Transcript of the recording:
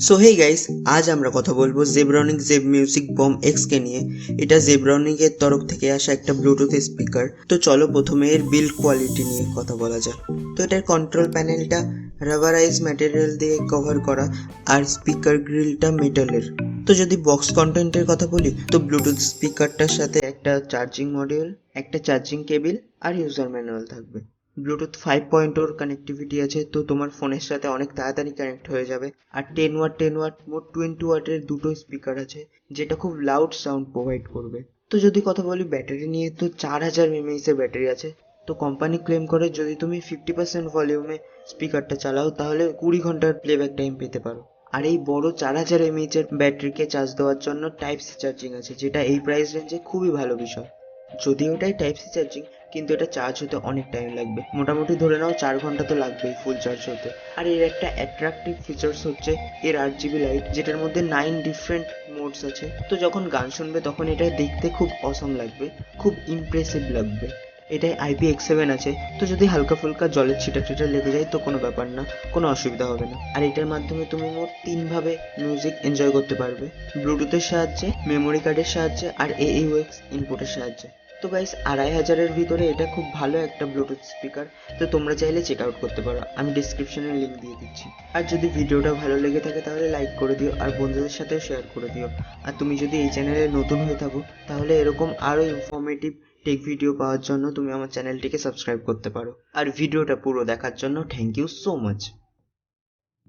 So hey guys, আজ আমরা কথা বলবো জেব্রনিক জেব মিউজিক বম এক্স কে নিয়ে। এটা জেব্রনিক এর তরফ থেকে আসা একটা ব্লুটুথ স্পিকার। তো চলো প্রথমে এর বিল্ড কোয়ালিটি নিয়ে কথা বলা যাক। তো এটার কন্ট্রোল প্যানেলটা রাবারাইজ ম্যাটেরিয়াল দিয়ে কভার করা, আর স্পিকার গ্রিলটা মেটালের। তো যদি বক্স কন্টেন্টের কথা বলি, তো ব্লুটুথ স্পিকারটার সাথে একটা চার্জিং মডিউল, একটা চার্জিং কেবিল আর ইউজার ম্যানুয়াল থাকবে। ব্লুটুথ 5.0 কানেক্টিভিটি আছে, তো তোমার ফোনের সাথে অনেক তাড়াতাড়ি কানেক্ট হয়ে যাবে। আর 10 ওয়াট মোট 20 ওয়াটের দুটো স্পিকার আছে, যেটা খুব লাউড সাউন্ড প্রোভাইড করবে। তো যদি কথা বলি ব্যাটারি নিয়ে, তো 4000 mAh এর ব্যাটারি আছে। তো কোম্পানি ক্লেম করে যদি তুমি 50% ভলিউমে স্পিকারটা চালাও তাহলে 20 ঘন্টার প্লেব্যাক টাইম পেতে পারো। আর এই বড় 4000 mAh এর ব্যাটারিকে চার্জ দেওয়ার জন্য টাইপ সি চার্জিং আছে, যেটা এই প্রাইস রেঞ্জে খুবই ভালো বিষয়। যদিও এটাই টাইপ সি চার্জিং, কিন্তু এটা চার্জ হতে অনেক টাইম লাগবে, মোটামুটি ধরে নাও 4 ঘন্টা তো লাগবেই ফুল চার্জ হতে। আর এর একটা অ্যাট্রাকটিভ ফিচার্স হচ্ছে এর 8 GB লাইট, যেটার মধ্যে 9 ডিফারেন্ট মোডস আছে। তো যখন গান শুনবে তখন এটা দেখতে খুব অসম লাগবে, খুব ইমপ্রেসিভ লাগবে। এটাই IP-X7 আছে, তো যদি হালকা ফুলকা জলের ছিটা টিটা লেগে যায় তো কোনো ব্যাপার না, কোনো অসুবিধা হবে না। আর এটার মাধ্যমে তুমি মোট 3 ভাবে মিউজিক এনজয় করতে পারবে: ব্লুটুথের সাহায্যে, মেমোরি কার্ডের সাহায্যে আর AUX ইনপুটের সাহায্যে। তো গাইস, 2500-এর ভিতরে এটা খুব ভালো একটা ব্লুটুথ স্পিকার। তো তোমরা চাইলে চেক আউট করতে পারো, আমি ডিসক্রিপশনে লিঙ্ক দিয়ে দিচ্ছি। আর যদি ভিডিওটা ভালো লেগে থাকে তাহলে লাইক করে দিও, আর বন্ধুদের সাথেও শেয়ার করে দিও। আর তুমি যদি এই চ্যানেলে নতুন হয়ে থাকো তাহলে এরকম আরও ইনফরমেটিভ টেক ভিডিও পাওয়ার জন্য তুমি আমার চ্যানেলটিকে সাবস্ক্রাইব করতে পারো। আর ভিডিওটা পুরো দেখার জন্য থ্যাংক ইউ সো মাচ।